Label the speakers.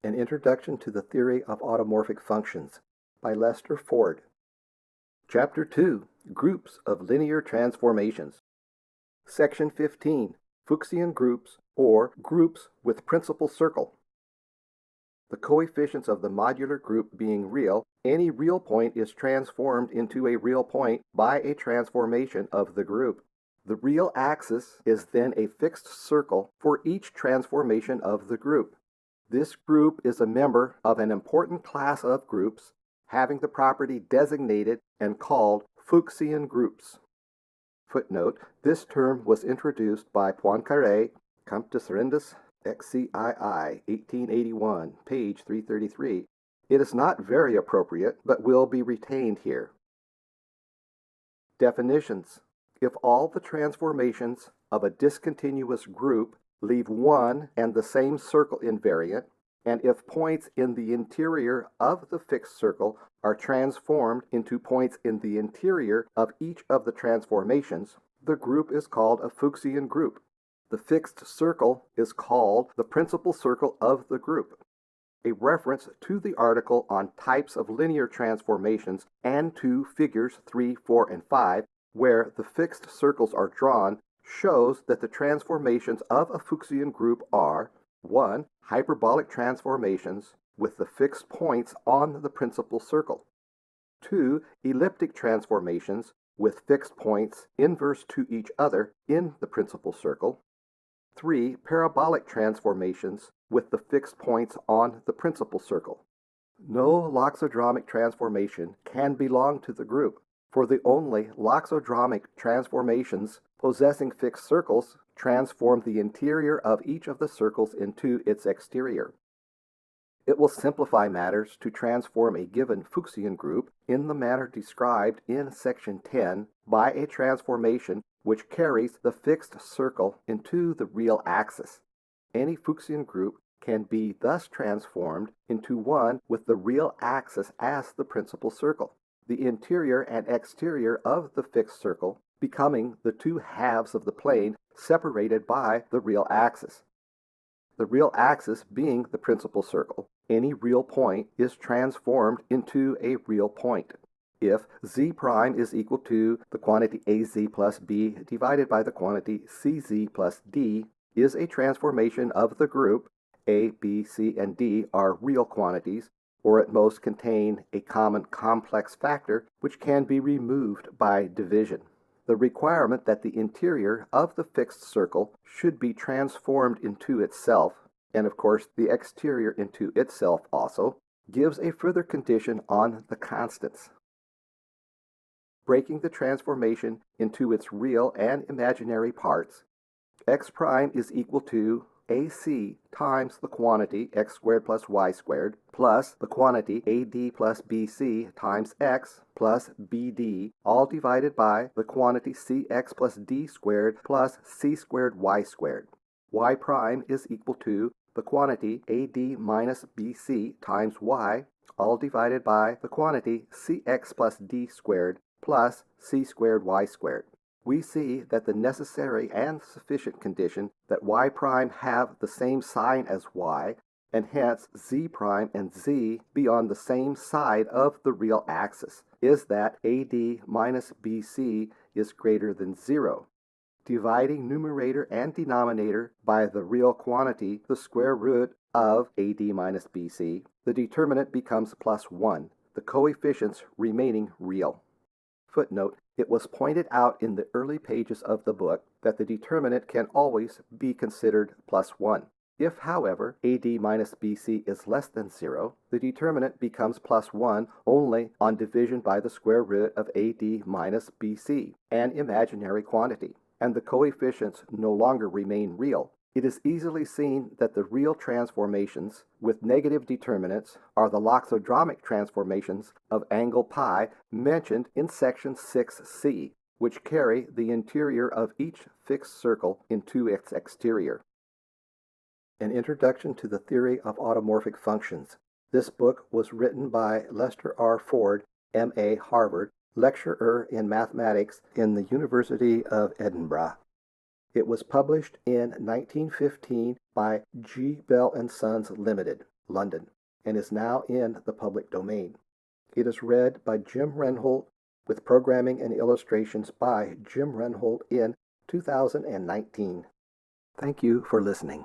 Speaker 1: An Introduction to the Theory of Automorphic Functions by Lester Ford. Chapter 2, Groups of Linear Transformations. Section 15, Fuchsian Groups or Groups with Principal Circle. The coefficients of the modular group being real, any real point is transformed into a real point by a transformation of the group. The real axis is then a fixed circle for each transformation of the group. This group is a member of an important class of groups having the property designated and called Fuchsian groups. Footnote: this term was introduced by Poincaré, Comptes Rendus, XCII, 1881, page 333. It is not very appropriate, but will be retained here. Definitions: if all the transformations of a discontinuous group leave one and the same circle invariant, and if points in the interior of the fixed circle are transformed into points in the interior of each of the transformations, the group is called a Fuchsian group. The fixed circle is called the principal circle of the group. A reference to the article on types of linear transformations and to figures 3, 4, and 5, where the fixed circles are drawn, shows that the transformations of a Fuchsian group are 1. Hyperbolic transformations with the fixed points on the principal circle. 2. Elliptic transformations with fixed points inverse to each other in the principal circle. 3. Parabolic transformations with the fixed points on the principal circle. No loxodromic transformation can belong to the group, for the only loxodromic transformations possessing fixed circles transform the interior of each of the circles into its exterior. It will simplify matters to transform a given Fuchsian group in the manner described in Section 10 by a transformation which carries the fixed circle into the real axis. Any Fuchsian group can be thus transformed into one with the real axis as the principal circle, the interior and exterior of the fixed circle becoming the two halves of the plane separated by the real axis. The real axis being the principal circle, any real point is transformed into a real point. If z prime is equal to the quantity az plus b divided by the quantity cz plus d is a transformation of the group, a, b, c, and d are real quantities, or at most contain a common complex factor which can be removed by division. The requirement that the interior of the fixed circle should be transformed into itself, and of course the exterior into itself also, gives a further condition on the constants. Breaking the transformation into its real and imaginary parts, x prime is equal to AC times the quantity x squared plus y squared plus the quantity AD plus BC times x plus BD, all divided by the quantity CX plus D squared plus C squared y squared. Y prime is equal to the quantity AD minus BC times y, all divided by the quantity CX plus D squared plus C squared y squared. We see that the necessary and sufficient condition that y prime have the same sign as y, and hence z prime and z be on the same side of the real axis, is that AD minus BC is greater than 0. Dividing numerator and denominator by the real quantity, the square root of AD minus BC, the determinant becomes plus 1, the coefficients remaining real. Footnote: it was pointed out in the early pages of the book that the determinant can always be considered plus 1. If, however, AD minus BC is less than 0, the determinant becomes plus 1 only on division by the square root of AD minus BC, an imaginary quantity, and the coefficients no longer remain real. It is easily seen that the real transformations with negative determinants are the loxodromic transformations of angle pi mentioned in section 6c, which carry the interior of each fixed circle into its exterior. An Introduction to the Theory of Automorphic Functions. This book was written by Lester R. Ford, M.A., Harvard, lecturer in mathematics in the University of Edinburgh. It was published in 1915 by G. Bell & Sons Limited. London, and is now in the public domain. It is read by Jim Renholt with programming and illustrations by Jim Renholt in 2019. Thank you for listening.